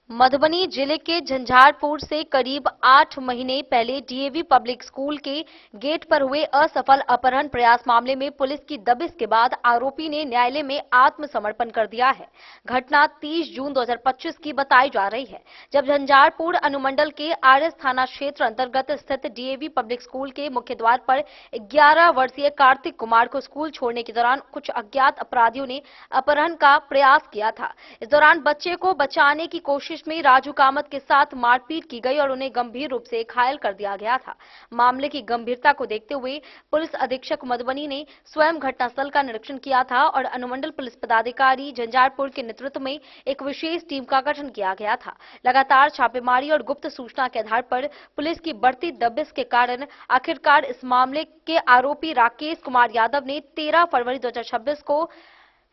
मधुबनी जिले के झंझारपुर से करीब 8 महीने पहले डीएवी पब्लिक स्कूल के गेट पर हुए असफल अपहरण प्रयास मामले में पुलिस की दबिश के बाद आरोपी ने न्यायालय में आत्मसमर्पण कर दिया है। घटना 30 जून 2025 की बताई जा रही है, जब झंझारपुर अनुमंडल के आरएस थाना क्षेत्र अंतर्गत स्थित डीएवी पब्लिक स्कूल के मुख्य द्वार पर 11 वर्षीय कार्तिक कुमार को स्कूल छोड़ने के दौरान कुछ अज्ञात अपराधियों ने अपहरण का प्रयास किया था। इस दौरान बच्चे को बचाने की कोशिश में राजू कामत के साथ मारपीट की गई और उन्हें गंभीर रूप से घायल कर दिया गया था। मामले की गंभीरता को देखते हुए पुलिस अधीक्षक मधुबनी ने स्वयं घटनास्थल का निरीक्षण किया था और अनुमंडल पुलिस पदाधिकारी झंझारपुर के नेतृत्व में एक विशेष टीम का गठन किया गया था। लगातार छापेमारी और गुप्त सूचना के आधार पर पुलिस की बढ़ती दबिश के कारण आखिरकार इस मामले के आरोपी राकेश कुमार यादव ने 13 फरवरी 2026 को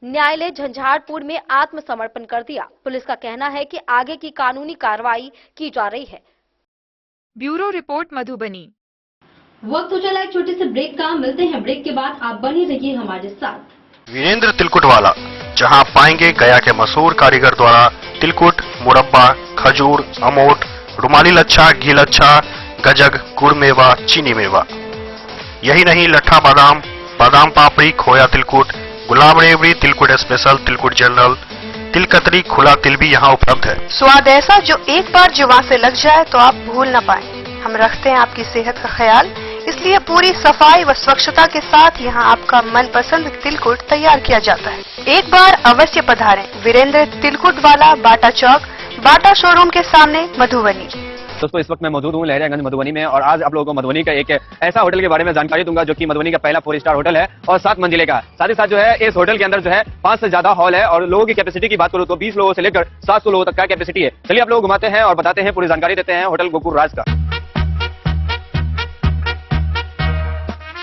न्यायालय झंझारपुर में आत्मसमर्पण कर दिया। पुलिस का कहना है कि आगे की कानूनी कार्रवाई की जा रही है। Bureau report Madhubani. वक्त हो चला एक छोटे से ब्रेक का। मिलते हैं ब्रेक के बाद। आप बने रहिए हमारे साथ। वीरेंद्र तिलकुटवाला, जहां पाएंगे गया के मशहूर कारीगर द्वारा तिलकुट, मुरब्बा, खजूर, अमोट, रुमाली लच्छा, घी लच्छा, गजक, गुड़ मेवा, चीनी मेवा। यही नहीं, लट्ठा बादाम, बादाम पापड़ी, खोया तिलकुट, गुलाब रेवड़ी, तिलकुट स्पेशल, तिलकुट जनरल, तिलकतरी, खुला तिल भी यहाँ उपलब्ध है। स्वाद ऐसा जो एक बार जुबान से लग जाए तो आप भूल न पाए। हम रखते हैं आपकी सेहत का ख्याल, इसलिए पूरी सफाई व स्वच्छता के साथ यहाँ आपका मनपसंद तिलकुट तैयार किया जाता है। एक बार अवश्य पधारें वीरेंद्र तिलकुट वाला, बाटा चौक, बाटा शोरूम के सामने, मधुबनी। दोस्तों, इस वक्त मैं मौजूद हूँ लहरियागंज मधुबनी में और आज आप लोगों को मधुबनी का एक ऐसा होटल के बारे में जानकारी दूंगा जो कि मधुबनी का पहला 4 स्टार होटल है और 7 मंजिले का। साथ ही साथ जो है इस होटल के अंदर जो है 5 से ज्यादा हॉल है और लोगों की कैपेसिटी की बात करूँ तो 20 लोगों से लेकर 700 लोगों तक का कैपेसिटी है। चलिए आप लोग घुमाते हैं और बताते हैं, पूरी जानकारी देते हैं होटल गोकुल राज का।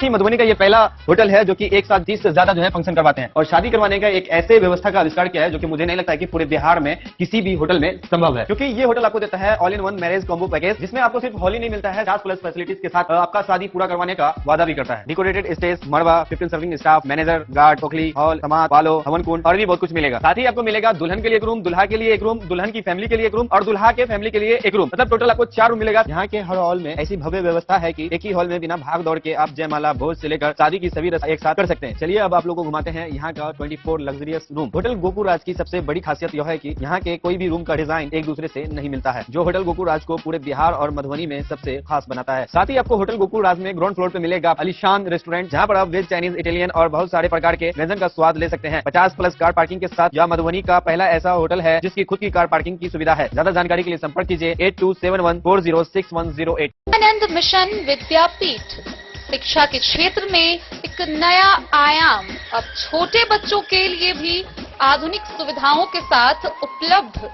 मधुबनी का ये पहला होटल है जो कि एक साथ 30 से ज्यादा जो है फंक्शन करवाते हैं और शादी करवाने का एक ऐसे व्यवस्था का आविष्कार किया है जो कि मुझे नहीं लगता है कि पूरे बिहार में किसी भी होटल में संभव है, क्योंकि ये होटल आपको देता है all in one marriage combo package, जिसमें आपको सिर्फ हॉल ही नहीं मिलता है, 50+ फैसिलिटीज के साथ आपका शादी पूरा करवाने का वादा भी करता है। डेकोरेटेड स्टेज, मड़वा, 15 सर्विंग स्टाफ, मैनेजर, गार्ड, टोकली, हॉल, समाज, पालो, हवन कुंड और भी बहुत कुछ मिलेगा। साथ ही आपको मिलेगा दुल्हन के लिए एक रूम, दुल्हा के लिए एक रूम, दुल्हन की फैमिली के लिए एक रूम और दुल्हा के फैमिली के लिए एक रूम। मतलब टोटल आपको 4 रूम मिलेगा। यहाँ के हर हॉल में ऐसी भव्य व्यवस्था है कि एक ही हॉल में बिना भाग दौड़ के आप जयमाला, भोज से लेकर शादी की सभी रस्म एक साथ कर सकते हैं। चलिए अब आप लोगों को घुमाते हैं यहाँ का 24 लग्जरियस रूम। होटल गोकुल राज की सबसे बड़ी खासियत यह है कि यहाँ के कोई भी रूम का डिजाइन एक दूसरे से नहीं मिलता है, जो होटल गोकुल राज को पूरे बिहार और मधुबनी में सबसे खास बनाता है। साथ ही आपको होटल गोकुल राज में ग्राउंड फ्लोर पे मिलेगा आलीशान रेस्टोरेंट, जहाँ पर आप वेज, चाइनीज, इटालियन और बहुत सारे प्रकार के व्यंजन का स्वाद ले सकते हैं। 50+ कार पार्किंग के साथ यह मधुबनी का पहला ऐसा होटल है जिसकी खुद की कार पार्किंग की सुविधा है। ज्यादा जानकारी के लिए संपर्क कीजिए 8271406108। आनंद मिशन विद्यापीठ शिक्षा के क्षेत्र में एक नया आयाम अब छोटे बच्चों के लिए भी आधुनिक सुविधाओं के साथ उपलब्ध।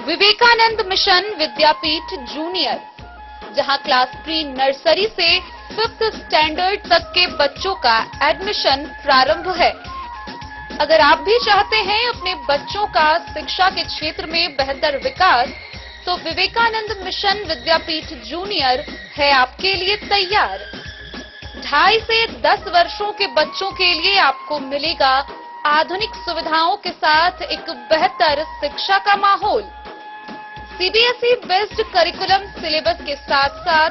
विवेकानंद मिशन विद्यापीठ जूनियर, जहां क्लास प्री नर्सरी से 5th स्टैंडर्ड तक के बच्चों का एडमिशन प्रारंभ है। अगर आप भी चाहते हैं अपने बच्चों का शिक्षा के क्षेत्र में बेहतर विकास, तो विवेकानंद मिशन विद्यापीठ जूनियर है आपके लिए तैयार। 2.5 से 10 वर्षों के बच्चों के लिए आपको मिलेगा आधुनिक सुविधाओं के साथ एक बेहतर शिक्षा का माहौल। सीबीएसई बेस्ड करिकुलम सिलेबस के साथ साथ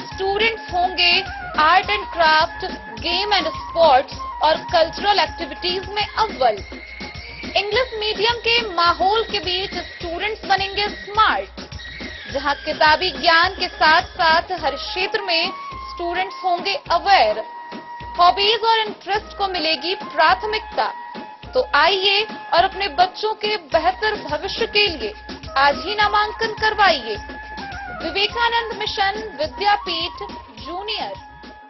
स्टूडेंट्स होंगे art and craft, game and sports और कल्चरल एक्टिविटीज में अव्वल। इंग्लिश मीडियम के माहौल के बीच स्टूडेंट्स बनेंगे स्मार्ट, जहां किताबी ज्ञान के साथ साथ हर क्षेत्र में स्टूडेंट्स होंगे अवेयर। हॉबीज और इंटरेस्ट को मिलेगी प्राथमिकता। तो आइए और अपने बच्चों के बेहतर भविष्य के लिए आज ही नामांकन करवाइए। विवेकानंद मिशन विद्यापीठ जूनियर।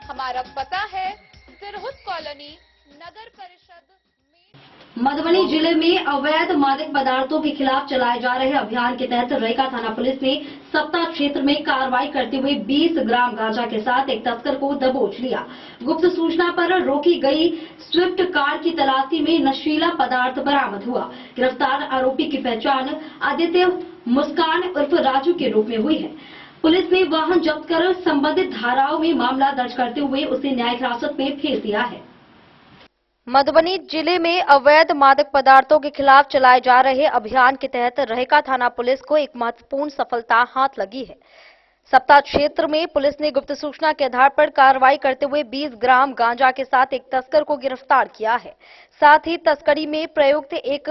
हमारा पता है सिरहुत कॉलोनी, नगर परिषद में। मधुबनी जिले में अवैध मादक पदार्थों के खिलाफ चलाए जा रहे अभियान के तहत रैका थाना पुलिस ने सप्ताह क्षेत्र में कार्रवाई करते हुए 20 ग्राम गांजा के साथ एक तस्कर को दबोच लिया। गुप्त सूचना पर रोकी गई स्विफ्ट कार की तलाशी में नशीला पदार्थ बरामद हुआ। गिरफ्तार आरोपी की पहचान आदित्य मुस्कान उर्फ राजू के रूप में हुई है। पुलिस ने वाहन जब्त कर संबंधित धाराओं में मामला दर्ज करते हुए उसे न्यायिक हिरासत में भेज दिया है। मधुबनी जिले में अवैध मादक पदार्थों के खिलाफ चलाए जा रहे अभियान के तहत रैका थाना पुलिस को एक महत्वपूर्ण सफलता हाथ लगी है। सप्ताह क्षेत्र में पुलिस ने गुप्त सूचना के आधार पर कार्रवाई करते हुए 20 ग्राम गांजा के साथ एक तस्कर को गिरफ्तार किया है। साथ ही तस्करी में प्रयुक्त एक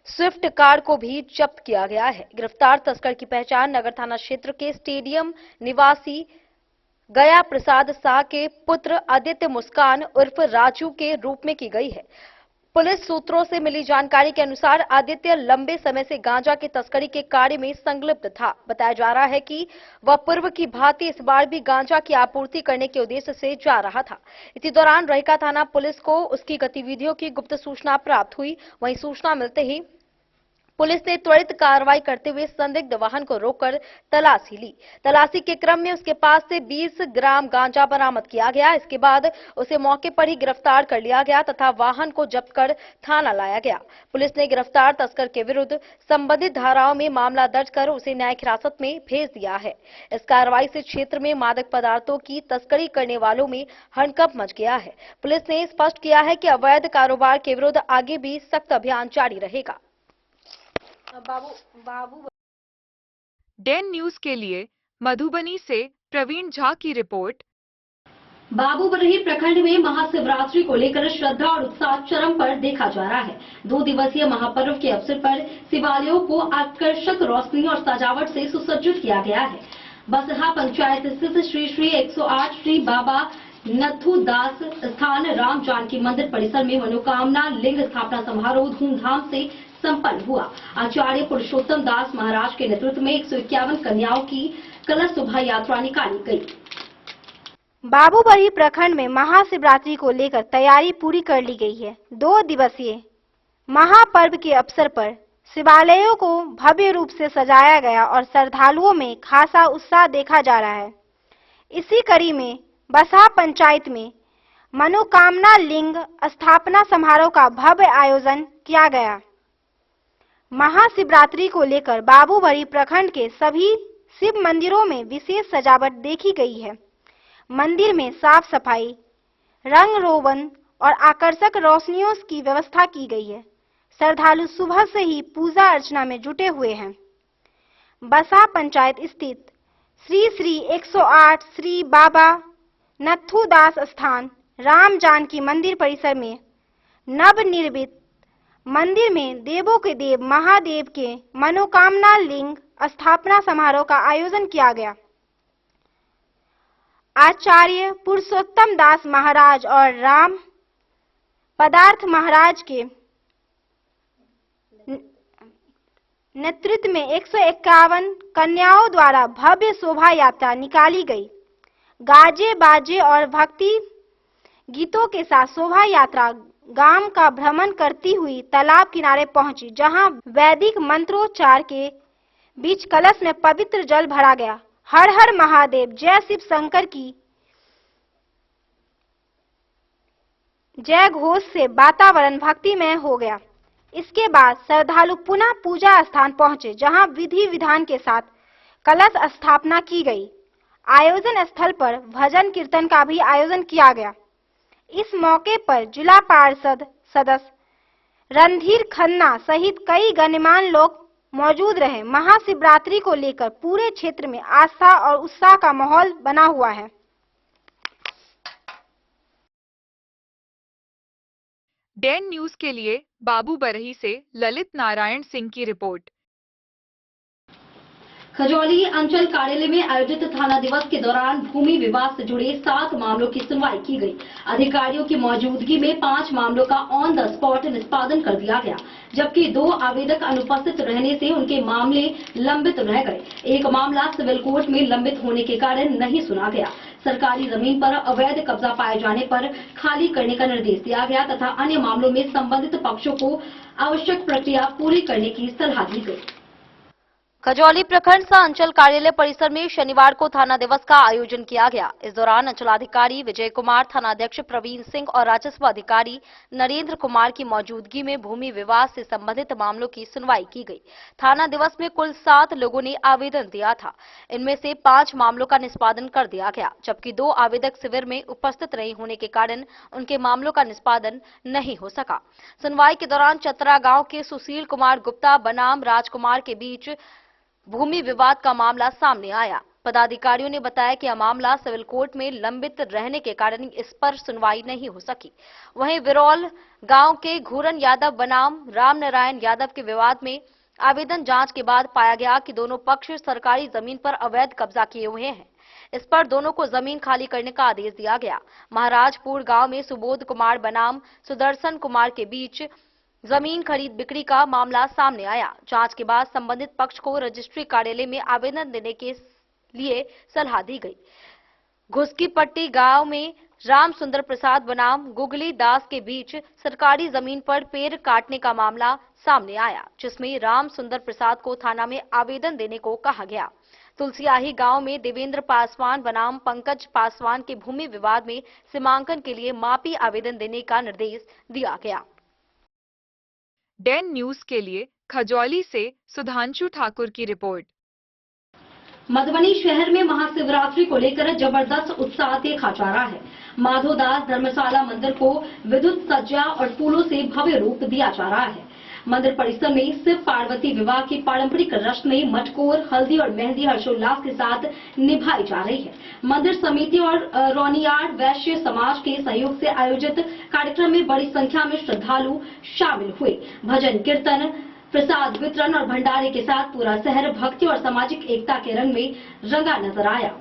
स्विफ्ट कार को भी जब्त किया गया है। गिरफ्तार तस्कर की पहचान नगर थाना क्षेत्र के स्टेडियम निवासी गया प्रसाद शाह के पुत्र आदित्य मुस्कान उर्फ राजू के रूप में की गई है। पुलिस सूत्रों से मिली जानकारी के अनुसार आदित्य लंबे समय से गांजा की तस्करी के कार्य में संलिप्त था। बताया जा रहा है कि वह पूर्व की भांति इस बार भी गांजा की आपूर्ति करने के उद्देश्य से जा रहा था। इसी दौरान रैका थाना पुलिस को उसकी गतिविधियों की गुप्त सूचना प्राप्त हुई। वहीं सूचना मिलते ही पुलिस ने त्वरित कार्रवाई करते हुए संदिग्ध वाहन को रोककर तलाशी ली। तलाशी के क्रम में उसके पास से 20 ग्राम गांजा बरामद किया गया। इसके बाद उसे मौके पर ही गिरफ्तार कर लिया गया तथा वाहन को जब्त कर थाना लाया गया। पुलिस ने गिरफ्तार तस्कर के विरुद्ध संबंधित धाराओं में मामला दर्ज कर उसे न्यायिक हिरासत में भेज दिया है। इस कार्रवाई से क्षेत्र में मादक पदार्थों की तस्करी करने वालों में हड़कंप मच गया है। पुलिस ने स्पष्ट किया है कि अवैध कारोबार के विरुद्ध आगे भी सख्त अभियान जारी रहेगा। डेन न्यूज के लिए मधुबनी से प्रवीण झा की रिपोर्ट। बाबूबरही प्रखंड में महाशिवरात्रि को लेकर श्रद्धा और उत्साह चरम पर देखा जा रहा है। 2 दिवसीय महापर्व के अवसर पर शिवालयों को आकर्षक रोशनी और सजावट से सुसज्जित किया गया है। बसहा पंचायत स्थित श्री श्री 108 श्री बाबा नथु दास स्थान राम जानकी मंदिर परिसर में मनोकामना लिंग स्थापना समारोह धूमधाम से संपन्न हुआ। आचार्य पुरुषोत्तम दास महाराज के नेतृत्व में 151 कन्याओं की कलश शोभा यात्रा निकाली गई। बाबूबरही प्रखंड में महाशिवरात्रि को लेकर तैयारी पूरी कर ली गई है। 2 दिवसीय महापर्व के अवसर पर शिवालयों को भव्य रूप से सजाया गया और श्रद्धालुओं में खासा उत्साह देखा जा रहा है। इसी कड़ी में बसहा पंचायत में मनोकामना लिंग स्थापना समारोह का भव्य आयोजन किया गया। महाशिवरात्रि को लेकर बाबूबरही प्रखंड के सभी शिव मंदिरों में विशेष सजावट देखी गई है। मंदिर में साफ सफाई, रंग रोगन और आकर्षक रोशनियों की व्यवस्था की गई है। श्रद्धालु सुबह से ही पूजा अर्चना में जुटे हुए हैं। बसहा पंचायत स्थित श्री श्री 108 श्री बाबा नथु दास स्थान राम जानकी मंदिर परिसर में नवनिर्मित मंदिर में देवों के देव महादेव के मनोकामना लिंग स्थापना समारोह का आयोजन किया गया। आचार्य पुरुषोत्तम दास महाराज और राम पदार्थ महाराज के नेतृत्व में 151 कन्याओं द्वारा भव्य शोभा यात्रा निकाली गई। गाजे बाजे और भक्ति गीतों के साथ शोभा यात्रा गांव का भ्रमण करती हुई तालाब किनारे पहुंची, जहां वैदिक मंत्रोच्चार के बीच कलश में पवित्र जल भरा गया। हर हर महादेव, जय शिव शंकर की जय घोष से वातावरण भक्तिमय हो गया। इसके बाद श्रद्धालु पुनः पूजा स्थान पहुंचे, जहां विधि विधान के साथ कलश स्थापना की गई। आयोजन स्थल पर भजन कीर्तन का भी आयोजन किया गया। इस मौके पर जिला पार्षद सदस्य रणधीर खन्ना सहित कई गणमान्य लोग मौजूद रहे। महाशिवरात्रि को लेकर पूरे क्षेत्र में आस्था और उत्साह का माहौल बना हुआ है। डैन न्यूज के लिए बाबू बरही से ललित नारायण सिंह की रिपोर्ट। खजौली अंचल कार्यालय में आयोजित थाना दिवस के दौरान भूमि विवाद से जुड़े 7 मामलों की सुनवाई की गई। अधिकारियों की मौजूदगी में 5 मामलों का ऑन द स्पॉट निष्पादन कर दिया गया, जबकि 2 आवेदक अनुपस्थित रहने से उनके मामले लंबित रह गए। एक मामला सिविल कोर्ट में लंबित होने के कारण नहीं सुना गया। सरकारी जमीन पर अवैध कब्जा पाए जाने पर खाली करने का निर्देश दिया गया तथा अन्य मामलों में संबंधित पक्षों को आवश्यक प्रक्रिया पूरी करने की सलाह दी गई। खजौली प्रखंड सह अंचल कार्यालय परिसर में शनिवार को थाना दिवस का आयोजन किया गया। इस दौरान अंचलाधिकारी विजय कुमार, थानाध्यक्ष प्रवीण सिंह और राजस्व अधिकारी नरेंद्र कुमार की मौजूदगी में भूमि विवाद से संबंधित मामलों की सुनवाई की गई। थाना दिवस में कुल 7 लोगों ने आवेदन दिया था। इनमें से 5 मामलों का निष्पादन कर दिया गया, जबकि 2 आवेदक शिविर में उपस्थित नहीं होने के कारण उनके मामलों का निष्पादन नहीं हो सका। सुनवाई के दौरान चतरा गांव के सुशील कुमार गुप्ता बनाम राजकुमार के बीच भूमि विवाद का मामला सामने आया। पदाधिकारियों ने बताया कि यह मामला सिविल कोर्ट में लंबित रहने के कारण इस पर सुनवाई नहीं हो सकी। वहीं विरौल गांव के घूरन यादव बनाम राम नारायण यादव के विवाद में आवेदन जांच के बाद पाया गया कि दोनों पक्ष सरकारी जमीन पर अवैध कब्जा किए हुए हैं। इस पर दोनों को जमीन खाली करने का आदेश दिया गया। महाराजपुर गांव में सुबोध कुमार बनाम सुदर्शन कुमार के बीच जमीन खरीद बिक्री का मामला सामने आया। जांच के बाद संबंधित पक्ष को रजिस्ट्री कार्यालय में आवेदन देने के लिए सलाह दी गई। घुसकी पट्टी गांव में राम सुंदर प्रसाद बनाम गुगली दास के बीच सरकारी जमीन पर पेड़ काटने का मामला सामने आया, जिसमें राम सुंदर प्रसाद को थाना में आवेदन देने को कहा गया। तुलसियाही गांव में देवेंद्र पासवान बनाम पंकज पासवान के भूमि विवाद में सीमांकन के लिए मापी आवेदन देने का निर्देश दिया गया। डैन न्यूज के लिए खजौली से सुधांशु ठाकुर की रिपोर्ट। मधुबनी शहर में महाशिवरात्रि को लेकर जबरदस्त उत्साह देखा जा रहा है। माधोदास धर्मशाला मंदिर को विद्युत सज्जा और फूलों से भव्य रूप दिया जा रहा है। मंदिर परिसर में शिव पार्वती विवाह की पारंपरिक रस्में मटकोर, हल्दी और मेहंदी हर्षोल्लास के साथ निभाई जा रही है। मंदिर समिति और रौनियार वैश्य समाज के सहयोग से आयोजित कार्यक्रम में बड़ी संख्या में श्रद्धालु शामिल हुए। भजन कीर्तन, प्रसाद वितरण और भंडारे के साथ पूरा शहर भक्ति और सामाजिक एकता के रंग में रंगा नजर आया।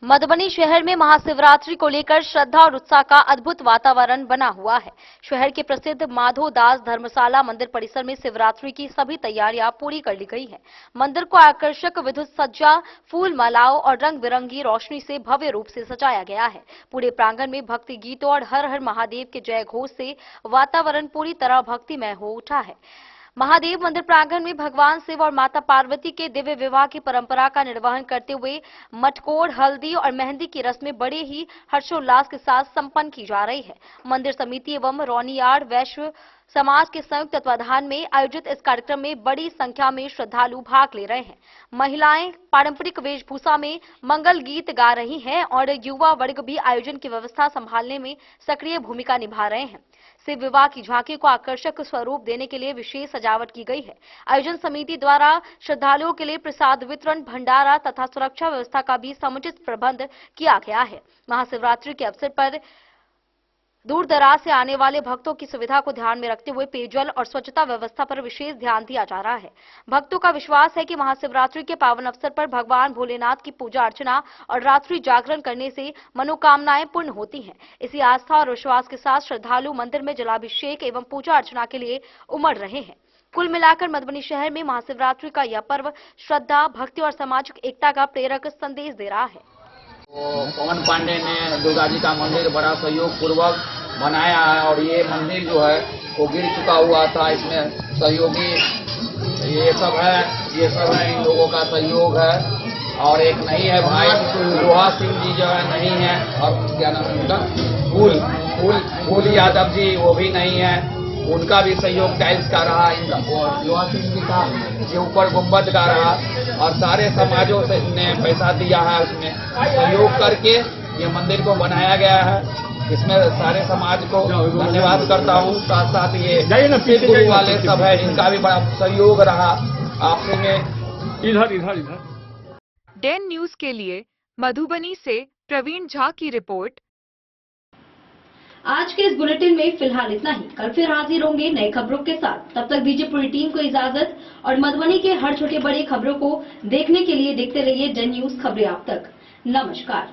मधुबनी शहर में महाशिवरात्रि को लेकर श्रद्धा और उत्साह का अद्भुत वातावरण बना हुआ है। शहर के प्रसिद्ध माधोदास धर्मशाला मंदिर परिसर में शिवरात्रि की सभी तैयारियां पूरी कर ली गई हैं। मंदिर को आकर्षक विद्युत सज्जा, फूल मालाओं और रंग बिरंगी रोशनी से भव्य रूप से सजाया गया है। पूरे प्रांगण में भक्ति गीतों और हर हर महादेव के जय घोष से वातावरण पूरी तरह भक्तिमय हो उठा है। महादेव मंदिर प्रांगण में भगवान शिव और माता पार्वती के दिव्य विवाह की परंपरा का निर्वहन करते हुए मटकोर, हल्दी और मेहंदी की रस्में बड़े ही हर्षोल्लास के साथ संपन्न की जा रही है। मंदिर समिति एवं रौनियार वैश्य समाज के संयुक्त तत्वाधान में आयोजित इस कार्यक्रम में बड़ी संख्या में श्रद्धालु भाग ले रहे हैं। महिलाएं पारंपरिक वेशभूषा में मंगल गीत गा रही हैं और युवा वर्ग भी आयोजन की व्यवस्था संभालने में सक्रिय भूमिका निभा रहे हैं। शिव विवाह की झांकी को आकर्षक स्वरूप देने के लिए विशेष सजावट की गई है। आयोजन समिति द्वारा श्रद्धालुओं के लिए प्रसाद वितरण, भंडारा तथा सुरक्षा व्यवस्था का भी समुचित प्रबंध किया गया है। महाशिवरात्रि के अवसर पर दूर दराज से आने वाले भक्तों की सुविधा को ध्यान में रखते हुए पेयजल और स्वच्छता व्यवस्था पर विशेष ध्यान दिया जा रहा है। भक्तों का विश्वास है कि महाशिवरात्रि के पावन अवसर पर भगवान भोलेनाथ की पूजा अर्चना और रात्रि जागरण करने से मनोकामनाएं पूर्ण होती हैं। इसी आस्था और विश्वास के साथ श्रद्धालु मंदिर में जलाभिषेक एवं पूजा अर्चना के लिए उमड़ रहे हैं। कुल मिलाकर मधुबनी शहर में महाशिवरात्रि का यह पर्व श्रद्धा, भक्ति और सामाजिक एकता का प्रेरक संदेश दे रहा है। पवन पांडे ने दुर्गा जी का मंदिर बड़ा सहयोग पूर्वक बनाया है और ये मंदिर जो है वो गिर चुका हुआ था। इसमें सहयोगी ये सब है इन लोगों का सहयोग है। और एक नहीं है भाई लोहा सिंह जी जो है नहीं है, और क्या नाम है उनका, फूल यादव जी वो भी नहीं है, उनका भी सहयोग टाइल्स का रहा। लोहा सिंह जी का ये ऊपर गुम्बद का रहा और सारे समाजों से ने पैसा दिया है। उसमें सहयोग करके ये मंदिर को बनाया गया है। इसमें सारे समाज को धन्यवाद करता हूँ। साथ साथ ये गुरु वाले सब है, इनका भी बड़ा सहयोग रहा आपसे में। इधर डैन न्यूज के लिए मधुबनी से प्रवीण झा की रिपोर्ट। आज के इस बुलेटिन में फिलहाल इतना ही। कल फिर हाजिर होंगे नई खबरों के साथ। तब तक दीजिए पूरी टीम को इजाजत और मधुबनी के हर छोटे बड़े खबरों को देखने के लिए देखते रहिए डन न्यूज खबरें आप तक। नमस्कार।